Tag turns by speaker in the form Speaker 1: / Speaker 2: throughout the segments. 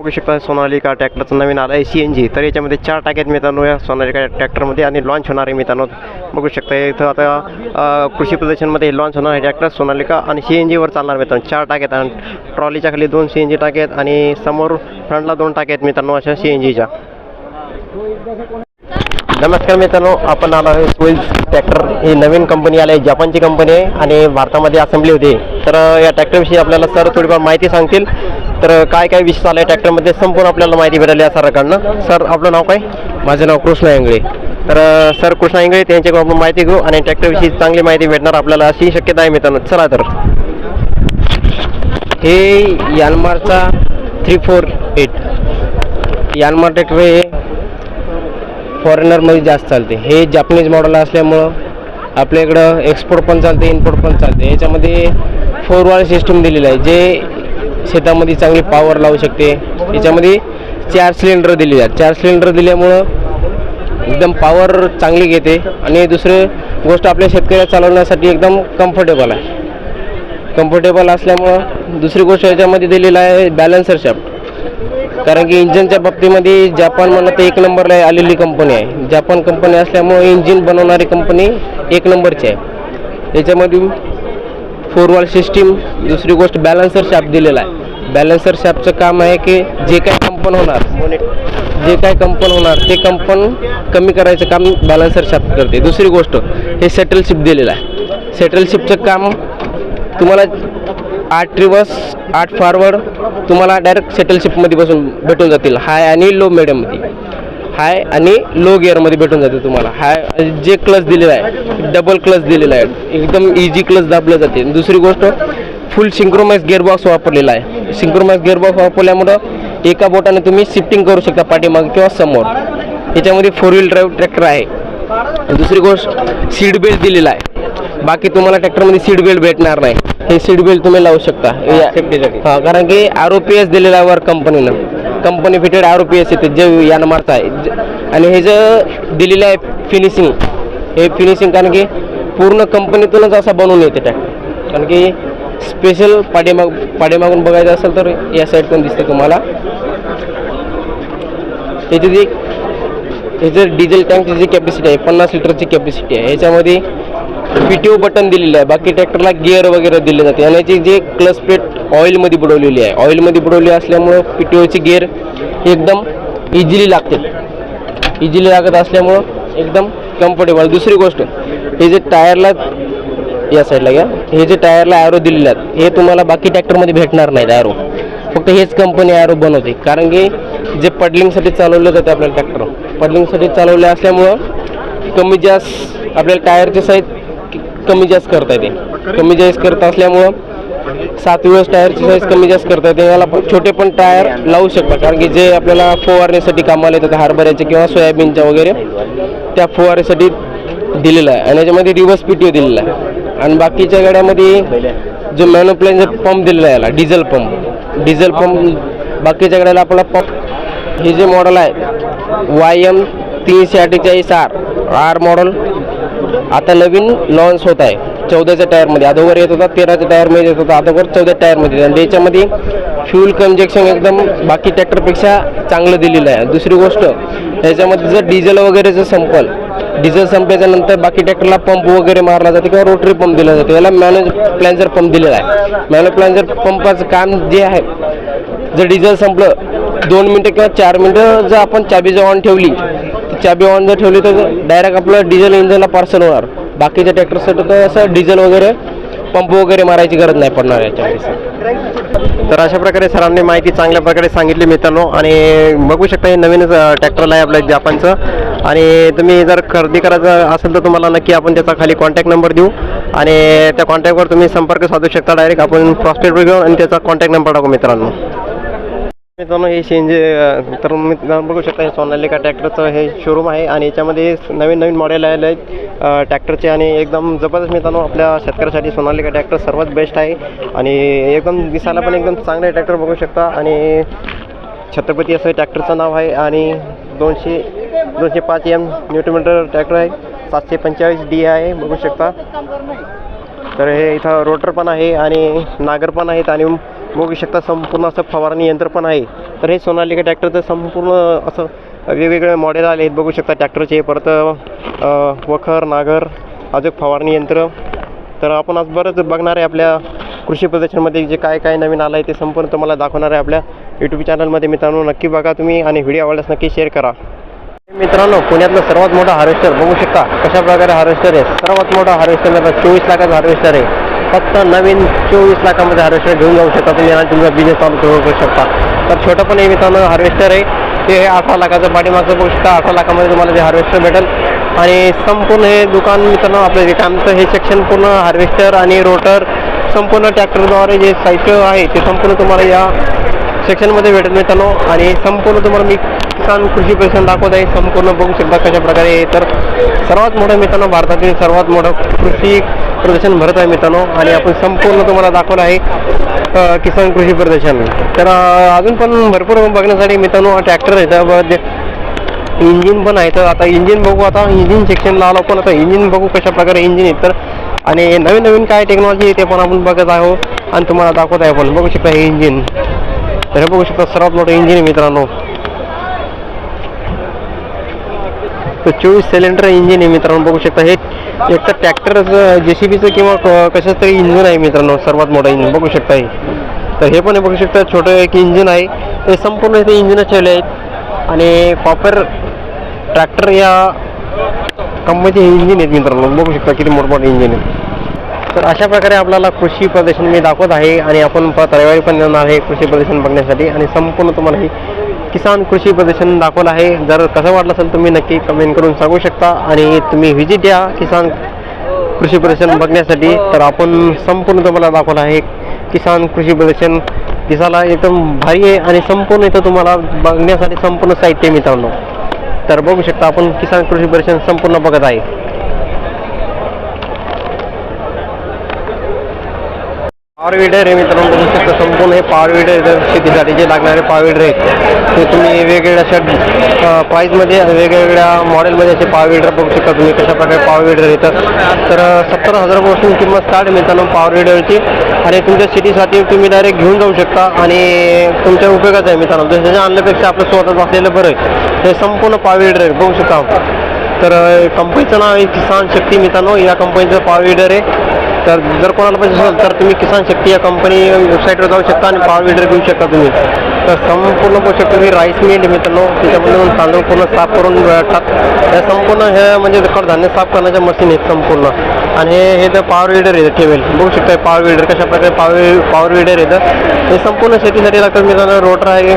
Speaker 1: बघू शकता सोनालिका ट्रॅक्टरचं नवीन आलं आहे CNG. तर याच्यामध्ये 4 टाक्यात मित्रांनो या सोनालिका ट्रॅक्टरमध्ये आणि लॉन्च होणार आहे मित्रांनो. बघू शकता इथं आता कृषी प्रदर्शनमध्ये लॉन्च होणार आहे ट्रॅक्टर सोनालिका आणि CNGवर चालणार मित्रांनो. 4 टाक्यात आणि ट्रॉलीच्या खाली 2 CNG टाक्यात आणि समोर फ्रंटला 2 टाक्यात मित्रांनो अशा CNGच्या. नमस्कार मित्रांनो, आपण आलो आहे स्विल्स ट्रॅक्टर. ही नवीन कंपनी आली आहे, जपानची कंपनी आहे आणि भारतामध्ये असेंब्ली होती. तर या ट्रॅक्टरविषयी आपल्याला सर थोडीफार माहिती सांगतील. तर काय काय विषय आला आहे ट्रॅक्टरमध्ये संपूर्ण आपल्याला माहिती भेटेल या सरांकडनं. सर आपलं नाव काय?
Speaker 2: माझं नाव कृष्णा इंगळे.
Speaker 1: तर सर कृष्णा इंगळे त्यांच्याकडून आपण माहिती घेऊ आणि ट्रॅक्टरविषयी चांगली माहिती भेटणार आपल्याला अशी शक्यता आहे मित्रांनो. चला तर.
Speaker 2: हे यानमारचा 348 यानमार ट्रॅक्टर हे फॉरेनरमध्ये जास्त चालते. हे जापनीज मॉडेल असल्यामुळं आपल्या इकडं एक्सपोर्ट पण चालते, इम्पोर्ट पण चालते. याच्यामध्ये 4 व्हील सिस्टम दिलेलं आहे जे शेतामध्ये चांगली पॉवर लावू शकते. याच्यामध्ये 4 सिलेंडर दिलेले आहेत. 4 सिलेंडर दिल्यामुळं एकदम पॉवर चांगली घेते आणि दुसरी गोष्ट आपल्या शेतकऱ्या चालवण्यासाठी एकदम कम्फर्टेबल आहे. कम्फर्टेबल असल्यामुळं दुसरी गोष्ट याच्यामध्ये दिलेलं आहे बॅलन्सर शाफ्ट. कारण की इंजिनच्या बाबतीमध्ये जापान म्हणलं तर 1 नंबरला आलेली कंपनी आहे. जापान कंपनी असल्यामुळे इंजिन बनवणारी कंपनी 1 नंबरची आहे. याच्यामध्ये 4 व्हील सिस्टीम. दुसरी गोष्ट बॅलन्सर शाफ्ट दिलेला आहे. बॅलन्सर शाफ्टचं काम आहे की जे काय कंपन होणार ते कंपन कमी करायचं काम बॅलन्सर शाफ्ट करते. दुसरी गोष्ट हे सेटल शिप दिलेलं आहे. सेटल शिपचं काम तुम्हाला 8 रिवर्स 8 फॉरवर्ड तुम्हाला डायरेक्ट सेटल शिपमध्ये बसून भेटून जातील. हाय आणि लो मिडियममध्ये, हाय आणि लो गिअरमध्ये भेटून जाते तुम्हाला. हाय जे क्लच दिलेला आहे डबल क्लच दिलेला आहे, एकदम इझी क्लच दाबलं जाते. दुसरी गोष्ट फुल सिंक्रोमाइज गिअरबॉक्स वापरलेला आहे. सिंक्रोमाइज गिअरबॉक्स वापरल्यामुळं एका बोटाने तुम्ही शिफ्टिंग करू शकता पाठीमागे किंवा समोर. याच्यामध्ये 4 व्हील ड्राईव्ह ट्रॅक्टर आहे. दुसरी गोष्ट सीट बेल्ट दिलेला आहे. बाकी तुम्हाला ट्रॅक्टरमध्ये सीट बेल्ट भेटणार नाही. हे सीट बेल्ट तुम्ही लावू शकता हां, कारण की ROPS दिलेला आहे वर कंपनीनं. कंपनी फिटेड ROPS येते जे यानमारचं आहे. आणि हे जे दिलेलं आहे फिनिशिंग, हे फिनिशिंग कारण की पूर्ण कंपनीतूनच असा बनवून येते ट्रॅक्टर. कारण की स्पेशल पाठीमागून बघायचं असेल तर या साईड पण दिसते तुम्हाला. ह्याचं डिझेल टँकची जी कॅपॅसिटी आहे 50 लिटरची कॅपॅसिटी आहे. ह्याच्यामध्ये PTO बटन दिलेलं आहे. बाकी ट्रॅक्टरला गिअर वगैरे दिले जाते. आणि याची जे क्लच प्लेट ऑइलमध्ये बुडवलेली आहे. ऑइलमध्ये बुडवली असल्यामुळं PTOची गिअर एकदम इझिली लागत असल्यामुळं एकदम कम्फर्टेबल. दुसरी गोष्ट हे जे टायरला या साईडला घ्या, हे जे टायरला ॲरो दिलेले आहेत हे तुम्हाला बाकी ट्रॅक्टरमध्ये भेटणार नाहीत ॲरो. फक्त हेच कंपनी ॲरो बनवते. कारण की जे पडलिंगसाठी चालवलं जाते आपल्याला ट्रॅक्टर, पडलिंगसाठी चालवले असल्यामुळं कमी जास्त आपल्याला टायरची साईज कमी जास्त करता येते. कमी जास्त करत असल्यामुळं 7 वेळेस टायरची साईज कमी जास्त करता येते. याला पण छोटे पण टायर लावू शकता. कारण की जे आपल्याला फवारणीसाठी कामाला येतात हरभऱ्याच्या किंवा सोयाबीनच्या वगैरे त्या फवारणीसाठी दिलेलं आहे. आणि याच्यामध्ये रिवर्स PTO दिलेला आहे. आणि बाकीच्या गाड्यामध्ये जो मॅन्युप्लेंजर पंप दिलेला आहे याला डिझेल पंप. बाकीच्या गाड्याला आपला पंप हे जे मॉडेल आहे YM 348R मॉडेल आता नवीन लॉन्च होत आहे. 14च्या टायरमध्ये. अगोदर येत होता 13च्या टायरमध्ये येत होता, अगोदर 14 टायरमध्ये. आणि याच्यामध्ये फ्यूल कंजेक्शन एकदम बाकी ट्रॅक्टरपेक्षा चांगलं दिलेलं आहे. दुसरी गोष्ट याच्यामध्ये जर डिझेल वगैरेचं डिझेल संपल्याच्या नंतर बाकी ट्रॅक्टरला पंप वगैरे मारला जाते किंवा रोटरी पंप दिला जातो. याला प्लॅन्जर पंप दिलेला आहे. प्लॅन्जर पंपाचं काम जे आहे, जर डिझेल संपलं 2 मिनटं किंवा 4 मिनटं जर आपण चाबी जर ऑन ठेवली, चाबी ऑन जर ठेवली तर डायरेक्ट आपलं डिझेल इंजिनला पार्सल होणार. बाकीच्या ट्रॅक्टरसाठी तर असं डिझेल वगैरे पंप वगैरे मारायची गरज नाही पडणार याच्यामध्ये.
Speaker 1: तर अशा प्रकारे सरांनी माहिती चांगल्या प्रकारे सांगितली मित्रांनो. आणि बघू शकता हे नवीनच ट्रॅक्टरला आहे आपल्या जापानचं. आणि तुम्ही जर खरेदी करायचं असेल तर तुम्हाला नक्की आपण त्याचा खाली कॉन्टॅक्ट नंबर देऊ आणि त्या कॉन्टॅक्टवर तुम्ही संपर्क साधू शकता. डायरेक्ट आपण प्रॉस्पेक्ट घेऊन आणि त्याचा कॉन्टॅक्ट नंबर टाकू मित्रांनो. हे CNG तर मित्रांनो बघू शकता हे सोनालिका ट्रॅक्टरचं हे शोरूम आहे. आणि याच्यामध्ये नवीन मॉडेल आलेले आहेत ट्रॅक्टरचे. आणि एकदम जबरदस्त मित्रांनो आपल्या शेतकऱ्यासाठी सोनालिका ट्रॅक्टर सर्वात बेस्ट आहे. आणि एकदम दिसायला पण एकदम चांगले ट्रॅक्टर बघू शकता. आणि छत्रपती असं ट्रॅक्टरचं नाव आहे. आणि 205 Nm ट्रॅक्टर आहे. 745D आहे बघू शकता. तर हे इथं रोटर पण आहे आणि नागर पण आहेत आणि बघू शकता संपूर्ण असं फवारणी यंत्र पण आहे. तर हे सोनालिका ट्रॅक्टरचं संपूर्ण असं वेगवेगळे मॉडेल आले आहेत बघू शकता ट्रॅक्टरचे. परत वखर, नागर, अजून फवारणी यंत्र. तर आपण आज बरंच बघणार आहे आपल्या कृषी प्रदर्शनमध्ये जे काय काय नवीन आलं आहे ते संपूर्ण तुम्हाला दाखवणार आहे आपल्या यूट्यूब चॅनलमध्ये. मित्रांनो नक्की बघा तुम्ही आणि व्हिडिओ आवडल्यास नक्की शेअर करा. मित्रांनो पुण्यातलं सर्वात मोठा हार्वेस्टर बघू शकता कशा प्रकारे हार्वेस्टर आहे. सर्वात मोठा हार्वेस्टर 24 लाखाचा हार्वेस्टर आहे. फक्त नवीन 24 लाखामध्ये हार्वेस्टर घेऊन जाऊ शकता तुम्ही आणि तुमचा बिझनेस चालू करू शकता. तर छोटं पण हे मित्रांनो हार्वेस्टर आहे ते 18 लाखाचं पाठीमागचं बघू शकता. 18 लाखामध्ये तुम्हाला ते हार्वेस्टर भेटेल. आणि संपूर्ण हे दुकान मित्रांनो आपलं रिकामचं हे सेक्शन पूर्ण हार्वेस्टर आणि रोटर संपूर्ण ट्रॅक्टरद्वारे जे साहित्य आहे ते संपूर्ण तुम्हाला या सेक्शनमध्ये भेटेल मित्रांनो. आणि संपूर्ण तुम्हाला मी किसान कृषी प्रदर्शन दाखवत आहे. संपूर्ण बघू शकता कशा प्रकारे. तर सर्वात मोठं मित्रांनो भारतातील सर्वात मोठं कृषी प्रदर्शन भरत आहे मित्रांनो. आणि आपण संपूर्ण तुम्हाला दाखवलं आहे किसान कृषी प्रदर्शन. तर अजून पण भरपूर बघण्यासाठी मित्रांनो ट्रॅक्टर आहेत, इंजिन पण आहे. तर आता इंजिन बघू. आता इंजिन सेक्शनला आलो पण आता इंजिन बघू कशा प्रकारे इंजिन आहेत. तर आणि नवीन नवीन काय टेक्नॉलॉजी आहे ते पण आपण बघत आहोत आणि तुम्हाला दाखवत आहे. आपण बघू शकता हे इंजिन. तर हे बघू शकता सर्वात मोठं इंजिन आहे मित्रांनो. तर 24 सिलेंडर इंजिन आहे मित्रांनो. बघू शकता हे एक तर ट्रॅक्टरचं JCBचं किंवा कशाचं तरी इंजिन आहे मित्रांनो. सर्वात मोठं इंजिन बघू शकता हे. तर हे पण बघू शकता छोटं एक इंजिन आहे. ते संपूर्ण इथे इंजिनच ठेवले आहेत आणि कॉपर ट्रॅक्टर या कंपनीचे इंजिन आहेत मित्रांनो. बघू शकता किती मोठमोठे इंजिन आहेत. तर अशा प्रकारे आपल्याला कृषी प्रदर्शन मी दाखवत आहे आणि आपण परत रविवारी पण येणार आहे कृषी प्रदर्शन बघण्यासाठी. आणि संपूर्ण तुम्हाला ही किसान कृषी प्रदर्शन दाखवलं आहे. जर कसं वाटलं असेल तुम्ही नक्की कमेंट करून सांगू शकता आणि तुम्ही व्हिजिट द्या किसान कृषी प्रदर्शन बघण्यासाठी. तर आपण संपूर्ण तुम्हाला दाखवलं आहे किसान कृषी प्रदर्शन. दिसायला एकदम भारी आहे आणि संपूर्ण इथं तुम्हाला बघण्यासाठी संपूर्ण साहित्य मित्रांनो. तर बघू शकता आपण किसान कृषी प्रदर्शन संपूर्ण बघत आहे. पॉवर विडर आहे मित्रांनो. बघू शकता संपूर्ण हे पॉवर विडर शेतीसाठी जे लागणारे पॉवर विडर आहेत ते तुम्ही वेगवेगळ्या अशा प्राईजमध्ये वेगवेगळ्या मॉडेलमध्ये असे पॉवर विडर बघू शकता तुम्ही कशा प्रकारे पॉवर विडर येतात. तर 70,000पासून किंमत स्टार्ट मित्रांनो पॉवर विडरची. आणि तुमच्या सिटीसाठी तुम्ही डायरेक्ट घेऊन जाऊ शकता आणि तुमच्या उपयोगाचं आहे मित्रांनो. त्याच्या आणल्यापेक्षा आपलं स्वतःच असलेलं बरं आहे. हे संपूर्ण पॉवर विडर आहे बघू शकता. तर कंपनीचं नाव आहे किसान शक्ती मित्रांनो. या कंपनीचं पॉवर विडर आहे. तर जर कोणाला पाहिजे असेल तर तुम्ही किसान शक्ती या कंपनी वेबसाईटवर जाऊ शकता आणि पॉवर विडर घेऊ शकता तुम्ही. तर संपूर्ण बघू शकता तुम्ही राईस मिल मित्रांनो. त्याच्यामधून तांदूळ पूर्ण साफ करून या संपूर्ण हे म्हणजे कडधान्य साफ करण्याच्या मशीन आहेत संपूर्ण. आणि हे तर पॉवर विडर आहे ठेवेल बघू शकता. पॉवर विडर कशा प्रकारे पॉवर विडर येतं हे संपूर्ण शेतीसाठी लागतं मित्रांनो. रोटर आहे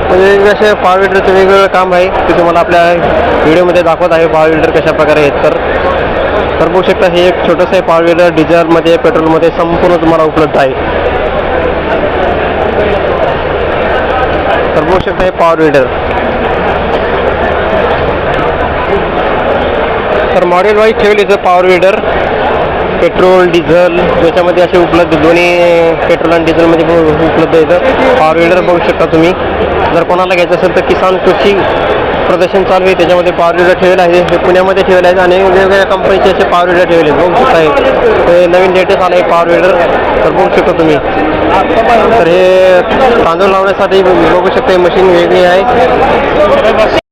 Speaker 1: म्हणजे वेगवेगळे असे पॉवर विडरचं वेगवेगळं काम आहे ते तुम्हाला आपल्या व्हिडिओमध्ये दाखवत आहे पॉवर विडर कशा प्रकारे आहेत. तर बघू शकता हे एक छोटंसं आहे पॉवर विडर. डिझेलमध्ये पेट्रोलमध्ये संपूर्ण तुम्हाला उपलब्ध आहे. तर बघू शकता हे पॉवर विडर. तर मॉडेल वाईज ठेवले पॉवर विडर पेट्रोल डिझेल त्याच्यामध्ये असे उपलब्ध दोन्ही पेट्रोल आणि डिझेलमध्ये उपलब्ध येतं पॉवर विडर बघू शकता तुम्ही. जर कोणाला घ्यायचं असेल तर किसान कृषी प्रदर्शन चालू आहे त्याच्यामध्ये पॉवर विडर ठेवले आहे. हे पुण्यामध्ये ठेवले आहेत आणि वेगवेगळ्या कंपनीचे असे पॉवर विडर ठेवले आहेत बघू शकता. हे नवीन लेटेस्ट आलं आहे पॉवर विडर. तर बघू शकता तुम्ही. तर हे तांदूळ लावण्यासाठी बघू शकता ही मशीन वेगळी आहे.